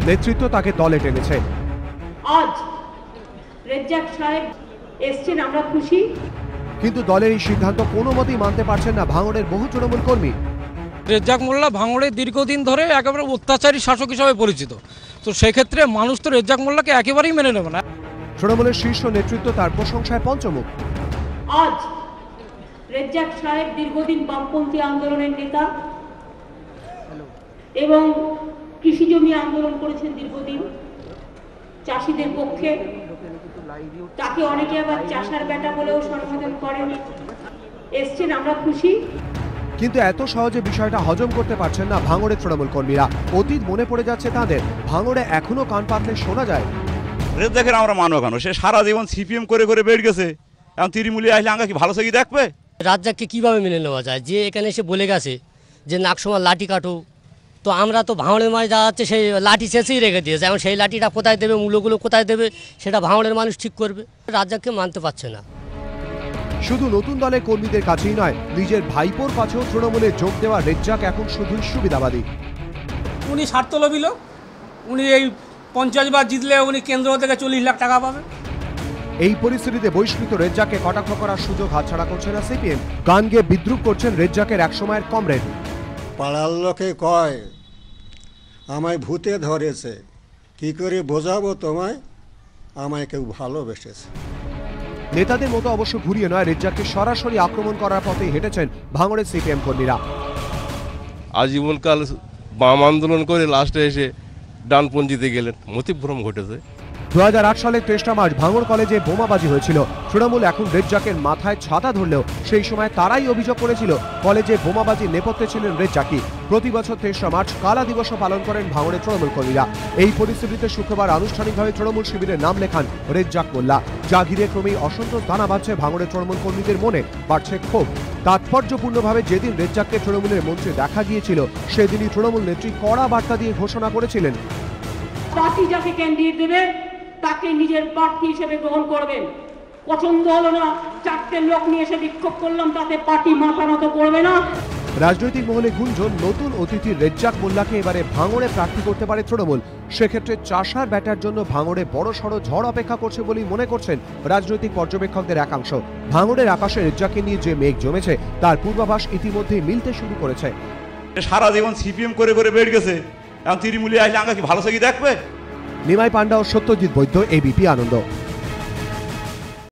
নেতৃত্ব তাকে দলে টেনেছে। আজ রেজ্জাক সাহেব এসছেন, আমরা খুশি, কিন্তু দলের এই সিদ্ধান্ত কোনো মতেই মানতে পারছেন না ভাঙড়ের বহু তৃণমূল কর্মী। রেজ্জাক মোল্লা ভাঙড়ে দীর্ঘদিন ধরে একেবারে অত্যাচারী শাসক হিসাবে পরিচিত, তো সেক্ষেত্রে মানুষ তো রেজ্জাক মোল্লাকে একেবারেই মেনে নেবে না। তৃণমূলের শীর্ষ নেতৃত্ব তার প্রশংসায় পঞ্চমুখ। আজ রেজ্জাক সাহেব দীর্ঘদিন বামপন্থী আন্দোলনের নেতা এবং কৃষি জমি আন্দোলন করেছেন দীর্ঘদিন চাষিদের পক্ষে। তাকে অনেকে আবার চাষার বেটা বলেও সম্বোধন করেন। এসছেন, আমরা খুশি। কিন্তু এত সহজে বিষয়টা হজম করতে পারছেন না ভাঙড়ের তৃণমূল কর্মীরা। অতীত মনে পড়ে যাচ্ছে তাদের। ভাঙড়ে এখনো কান পাতলে শোনা যায়, রেজ্জাকের আমরা মানব কেন? সে সারা জীবন সিপিএম করে করে বেড়ে গেছে, এখন তৃণমূলে আসলে আঙ্গা কি ভালো চোখে দেখবে? রাজ্জাককে কিভাবে মেনে নেওয়া যায়? যে এখানে এসে বলে গেছে যে নাকসমা লাঠি কাটো, তো আমরা তো ভাঙড়ের মাঝে যা যাচ্ছে সেই লাঠি শেষেই রেখে দিয়েছে। এখন সেই লাঠিটা কোথায় দেবে, মূল্যগুলো কোথায় দেবে, সেটা ভাঙড়ের মানুষ ঠিক করবে। রাজ্জাককে মানতে পারছে না। শুধু নতুন দলের কর্মীদের কাছেই নয়, নিজের ভাইপোর কাছেও তৃণমূলে যোগ দেওয়া রেজ্জাক এখন শুধুই সুবিধাবাদী। উনি স্বার্থলোভী লোক। উনি এই 50 বার জিতলে উনি কেন্দ্র থেকে 40 লাখ টাকা পাবে। এই পরিস্থিতিতে বহিষ্কৃত রেজ্জাককে কটাক্ষ করার সুযোগ হাতছাড়া করছে না সিপিএম। গান গেয়ে বিদ্রুপ করছেন রেজ্জাকের একসময়ের কমরেড। পাড়ার লোকে কয় আমায় ভূতে ধরেছে, কি করে বোঝাবো তোমায়, আমায় কেউ ভালোবেসেছে। নেতাদের মতো অবশ্য ঘুরিয়ে নয়, রেজ্জাককে সরাসরি আক্রমণ করার পথে হেঁটেছেন ভাঙড়ের সিপিএম কর্মীরা। আজীবনকাল বাম আন্দোলন করে লাস্টে এসে ডানপন্থীতে গেলেন, মতিভ্রম ঘটেছে। 2008 সালের 23 মার্চ ভাঙড় কলেজে বোমাবাজি হয়েছিল। তৃণমূল এখন রেজ্জাকের মাথায় ছাতা ধরলেও সেই সময় তারাই অভিযোগ করেছিল কলেজে বোমাবাজির নেপথ্যে ছিলেন রেজ্জাকই। প্রতি বছর 23 মার্চ কালা দিবসও পালন করেন ভাঙড়ের তৃণমূল কর্মীরা। এই পরিস্থিতিতে শুক্রবার আনুষ্ঠানিকভাবে তৃণমূল শিবিরের নাম লেখান রেজ্জাক মোল্লা। যা ঘিরে ক্রমেই অসন্তোষ দানা বাঁধছে ভাঙড়ের তৃণমূল কর্মীদের মনে, বাড়ছে ক্ষোভ। তাৎপর্যপূর্ণভাবে যেদিন রেজ্জাককে তৃণমূলের মঞ্চে দেখা গিয়েছিল, সেদিনই তৃণমূল নেত্রী কড়া বার্তা দিয়ে ঘোষণা করেছিলেন, পার্টি যাকে ক্যান্ডিডেট দেবে তাকে নিজের প্রার্থী হিসেবে গ্রহণ করবেন। পছন্দ হলো না, 4টে লোক নিয়ে এসে বিক্ষোভ করলাম, তাতে পার্টি মাথা নত করবে না। রাজনৈতিক মহলে গুঞ্জন, নতুন অতিথি রেজ্জাক মোল্লাকে এবারে ভাঙড়ে প্রার্থী করতে পারে তৃণমূল। সেক্ষেত্রে চাষার ব্যাটার জন্য ভাঙড়ে বড়সড় ঝড় অপেক্ষা করছে বলেই মনে করছেন রাজনৈতিক পর্যবেক্ষকদের একাংশ। ভাঙড়ের আকাশে রেজ্জাককে নিয়ে যে মেঘ জমেছে তার পূর্বাভাস ইতিমধ্যেই মিলতে শুরু করেছে। সারা জীবন সিপিএম করে করে বেড়ে গেছে, এখন তৃণমূলে আসলে আঙ্গা কি ভালো চোখে দেখবে? নিমাই পান্ডা ও সত্যজিৎ বৈদ্য, এবিপি আনন্দ।